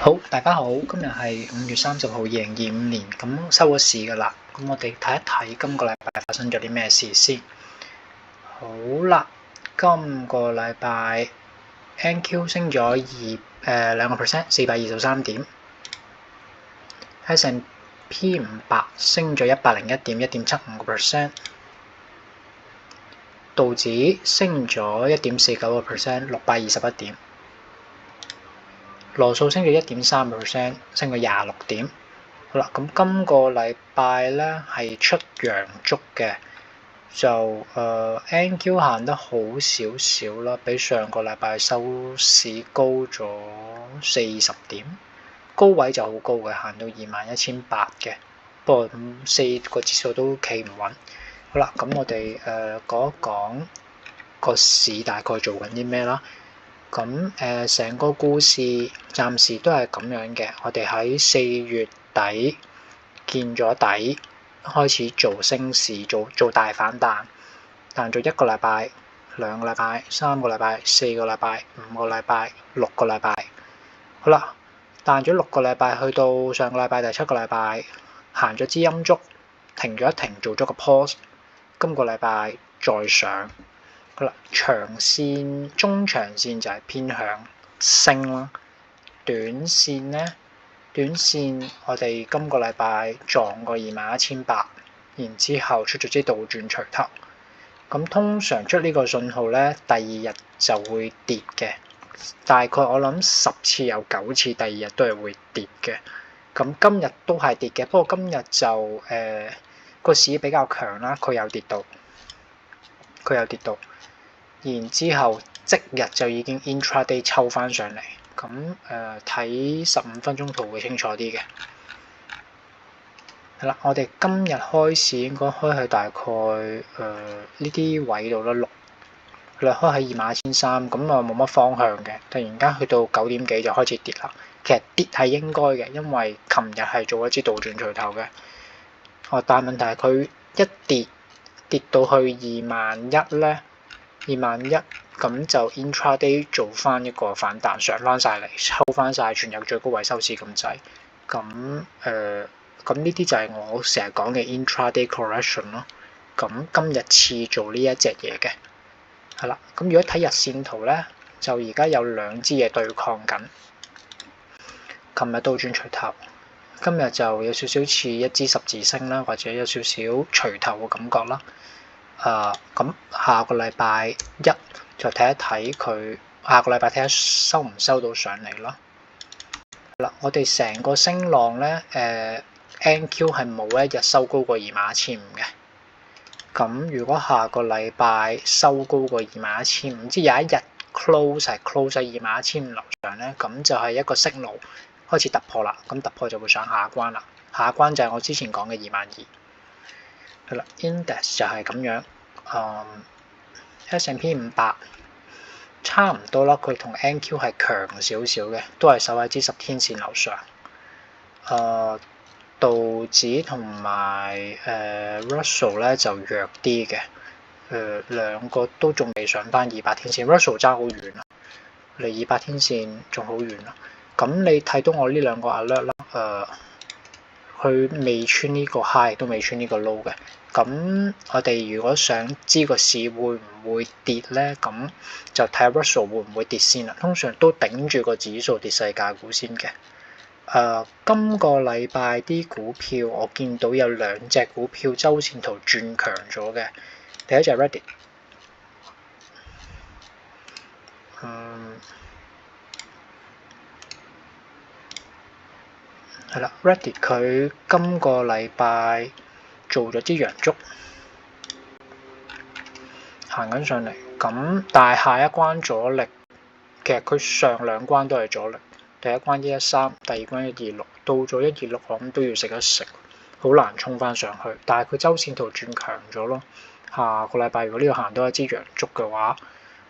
好，大家好，今日係5月30號2025年，咁收咗市㗎啦。咁我哋睇一睇今個禮拜發生咗啲咩事先。好啦，今個禮拜 NQ 升咗2%， 423點。S&P 500升咗101點， 1.75%。道指升咗1.49%， 621點。羅素升咗1.3%， 升咗26點。好啦，咁今個禮拜咧係出陽燭嘅，就NQ 行得好少少啦，比上個禮拜收市高咗40點，高位就好高嘅，行到21,800嘅，不過4個指數都企唔穩。好啦，咁我哋講一講個市大概做緊啲咩啦。咁成個故事暫時都係咁樣嘅，我哋喺4月底見咗底，開始做升市，做大反彈，彈咗1個禮拜、2個禮拜、3個禮拜、4個禮拜、5個禮拜、6個禮拜。好啦，彈咗6個禮拜，去到上個禮拜第7個禮拜，行咗支陰燭，停咗一停，做咗個 pause。今個禮拜再上。好啦，長線、中長線就係偏向升啦。短線咧，我哋今個禮拜撞過21,800，然之後出咗支倒轉錘頭。咁通常出呢個信號咧，第二日就會跌嘅。大概我諗10次有9次，第二日都係會跌嘅。咁今日都係跌嘅，不過今日就個市比較強啦，佢有跌到。然之後即日就已經 intraday 抽翻上嚟，咁睇15分鐘圖會清楚啲嘅。係啦，我哋今日開始應該開喺大概呢啲位度啦，開喺21,300，咁冇乜方向嘅。突然間去到9點幾就開始跌啦。其實跌係應該嘅，因為琴日係做一支倒轉錘頭嘅。但係問題係佢一跌到去21,000咧。21,000咁就 intraday 做翻一個反彈，上翻晒嚟，抽翻晒全日最高位收市咁滯。咁呢啲就係我成日講嘅 intraday correction 咯。咁今日似做呢一隻嘢嘅，係啦。咁如果睇日線圖咧，就而家有兩支嘢對抗緊。琴日倒轉錘頭，今日就有少少似一支十字星啦，或者有少少錘頭嘅感覺啦。咁下個禮拜一就睇一睇佢，下個禮拜睇下收唔收到上嚟咯。嗱，我哋成個升浪咧，NQ 係冇一日收高過21,500嘅。咁如果下個禮拜收高過21,500，即係有一日 close 喺21,500樓上咧，咁就係一個signal開始突破啦。咁突破就會上下關啦，下關就係我之前講嘅21,200。係啦 ，index 就係咁樣。S&P 500差唔多啦，佢同 NQ 係強少少嘅，都係守喺支10天線樓上。道指同埋Russell 咧就弱啲嘅，兩個都仲未上翻200天線。Russell 爭好遠啊，離200天線仲好遠啊。咁你睇到我呢兩個 alert 啦，佢未穿呢個 high 都未穿呢個 low 嘅。咁我哋如果想知個市會唔會跌咧，咁就睇下 Russell 會唔會跌先啦。通常都頂住個指數跌世界股先嘅。今個禮拜啲股票我見到有兩隻股票週線圖轉強咗嘅。第一隻係 Reddit。係啦 ，Reddit 佢今個禮拜做咗支陽燭，行緊上嚟。咁但係下一關阻力，其實佢上兩關都係阻力。第一關113，第二關126，到咗126我諗都要食一食，好難衝翻上去。但係佢週線圖轉強咗咯。下個禮拜如果呢度行多一支陽燭嘅話，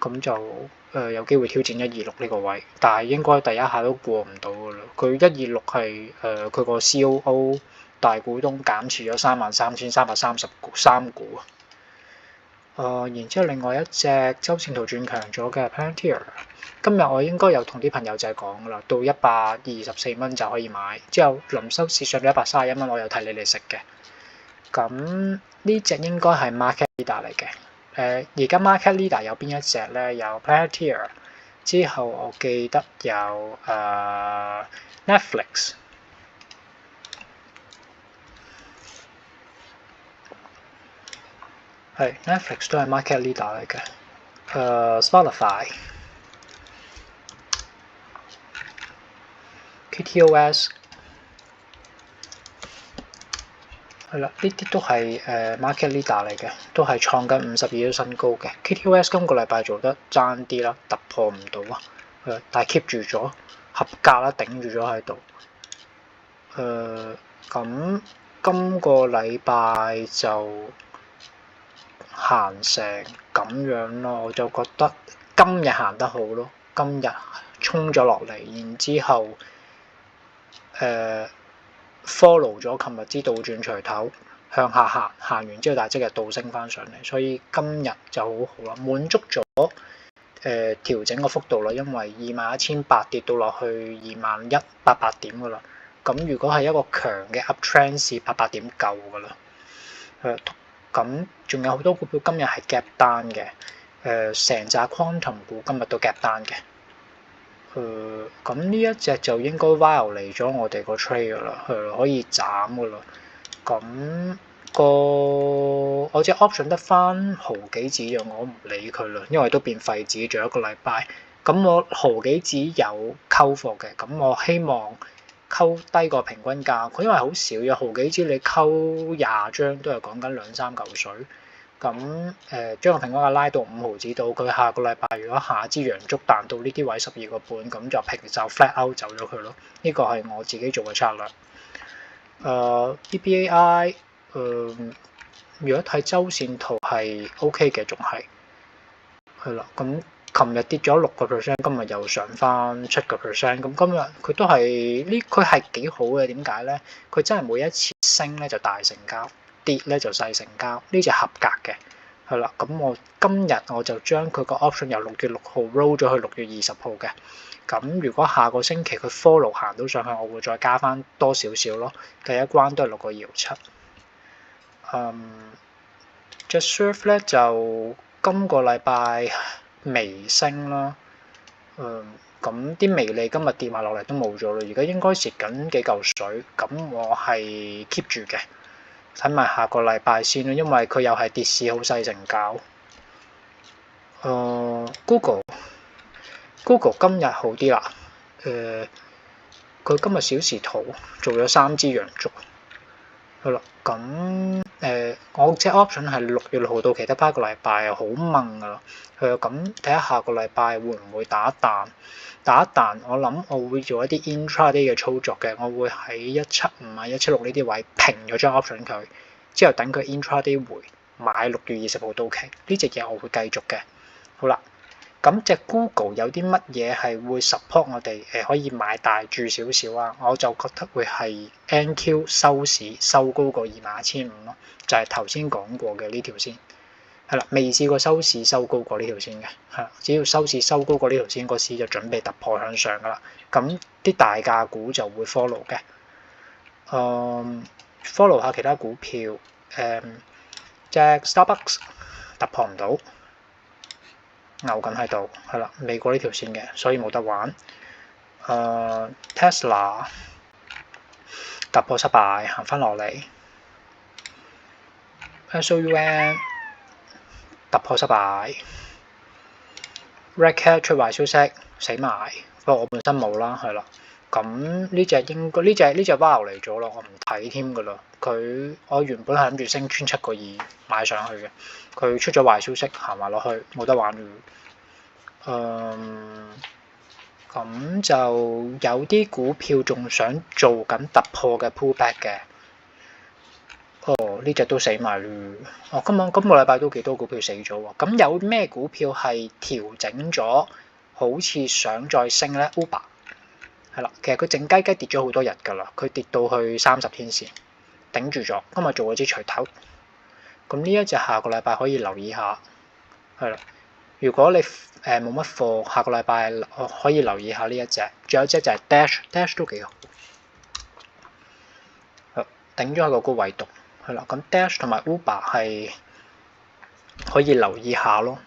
咁就有機會挑戰126呢個位，但係應該第一下都過唔到噶啦。佢126係佢個 COO 大股東減持咗33,333股。然之後另外一隻周線圖轉強咗嘅 Palantir， 今日我應該有同啲朋友仔講噶啦，到124蚊就可以買，之後臨收市上到131蚊，我有睇你哋食嘅。咁呢隻應該係 market leader 嚟嘅。而家 market leader 有邊一隻咧？有 Palantir， 之後我記得有Netflix。係 Netflix 都係 market leader 嚟嘅。Spotify、KTOS 係啦，呢啲都係market leader 嚟嘅，都係創緊52新高嘅。KTOS 今個禮拜做得爭啲啦，突破唔到啊，但係 keep 住咗合格啦，頂住咗喺度。咁今個禮拜就行成咁樣咯，我就覺得今日行得好咯，今日衝咗落嚟，然之後follow 咗琴日之倒轉錘頭向下行，行完之後但係即日倒升翻上嚟，所以今日就好好啦，滿足咗調整個幅度啦，因為21,800跌到落去21,800點噶啦，咁如果係一個強嘅 uptrend 是800點夠噶啦。咁仲有好多股票今日係夾單嘅，成扎 quantum 股今日都夾單嘅。咁呢一隻就應該 violate 咗我哋個 trade 噶啦，可以斬噶啦。咁我隻 option 得翻毫幾子嘅，我唔理佢啦，因為都變廢紙，仲有一個禮拜。咁我毫幾子有溝貨嘅，咁我希望溝低個平均價，佢因為好少嘅毫幾子，你溝20張都係講緊2-3嚿水。咁將個平均價拉到5毫子度，佢下個禮拜如果下支陽燭彈到呢啲位12個半，咁就平就 flat out 走咗佢咯。呢個係我自己做嘅策略。EBAI 如果睇周線圖係 OK 嘅，仲係啦。咁琴日跌咗6%，今日又上翻7%。咁今日佢都係佢係幾好嘅。點解咧？佢真係每一次升咧就大成交，跌咧就細成交，呢隻合格嘅。係啦，咁我今日我就將佢個 option 由6月6號 roll 咗去6月20號嘅。咁如果下個星期佢 follow 行到上去，我會再加翻多少少咯。第一關都係6個2.7。隻 surf 咧就今個禮拜微升啦。咁啲微利今日跌埋落嚟都冇咗啦，而家應該蝕緊幾嚿水。咁我係 keep 住嘅，睇埋下個禮拜先啦，因為佢又係跌市好細成交。Google 今日好啲啦。佢今日小時圖做咗3支陽燭。好啦，咁我隻 option 係6月6號到期得翻一個禮拜，好掹噶啦。咁睇下下個禮拜會唔會打一彈？我諗我會做一啲 intraday 嘅操作嘅，我會喺175啊、176呢啲位平咗張 option 佢，之後等佢 intraday 回買6月20號到期，呢隻嘢我會繼續嘅。好啦，咁隻 Google 有啲乜嘢係會 support 我哋可以買大注少少啊？我就覺得會係 NQ 收市收高過21,500咯，就係頭先講過嘅呢條線。係啦，未試過收市收高過呢條線嘅，係啦，只要收市收高過呢條線，個市就準備突破向上噶啦。咁啲大價股就會 follow 嘅。follow 下其他股票，隻 Starbucks 突破唔到，牛緊喺度，係啦，未過呢條線嘅，所以冇得玩。Tesla 突破失敗，行翻落嚟。SOUN 突破失敗。Red Cat 出壞消息，死埋。不過我本身冇啦，係啦。咁呢隻應該呢隻 wow 嚟咗咯，我唔睇添噶啦。我原本係諗住升穿7個2買上去嘅，佢出咗壞消息，行埋落去冇得玩了。咁就有啲股票仲想做緊突破嘅 pullback 嘅。呢隻都死埋咯。今個禮拜都幾多股票死咗喎。咁有咩股票係調整咗，好似想再升咧 ？Uber 係啦，其實佢靜雞雞跌咗好多日㗎啦，佢跌到去30天線頂住咗，今日做咗支錘頭。咁呢一隻下個禮拜可以留意下，係啦。如果你冇乜貨，下個禮拜可以留意下呢一隻。仲有一隻就係 Dash 都幾好，頂咗喺個高位度，係啦。咁 Dash 同埋 Uber 係可以留意下咯。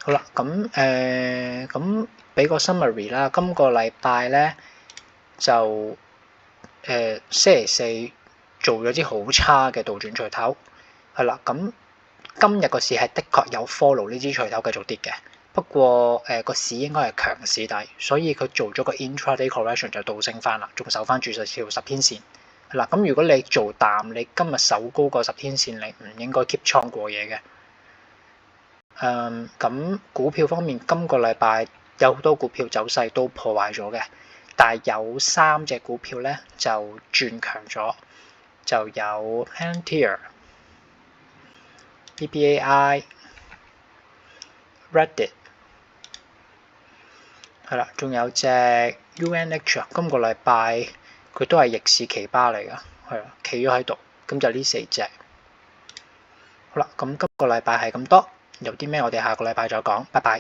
好啦，咁俾個 summary 啦。今個禮拜咧就星期四做咗啲好差嘅倒轉錘頭，係啦。咁今日個市係的確有 follow 呢支錘頭繼續跌嘅，不過個市應該係強市底，所以佢做咗個 intraday correction 就倒升翻啦，仲守翻住條10天線。係啦，咁如果你做淡，你今日守高過10天線，你唔應該 keep 倉過夜嘅。咁股票方面，今個禮拜有好多股票走勢都破壞咗嘅，但係有3隻股票咧就轉強咗，就有 Palantir、BBAI、Reddit， 係啦，仲有隻 UNH 啊，今個禮拜佢都係逆市奇葩嚟噶，係啊，企咗喺度，咁就呢4隻。好啦，咁今個禮拜係咁多。有啲咩我哋下個禮拜再講，拜拜。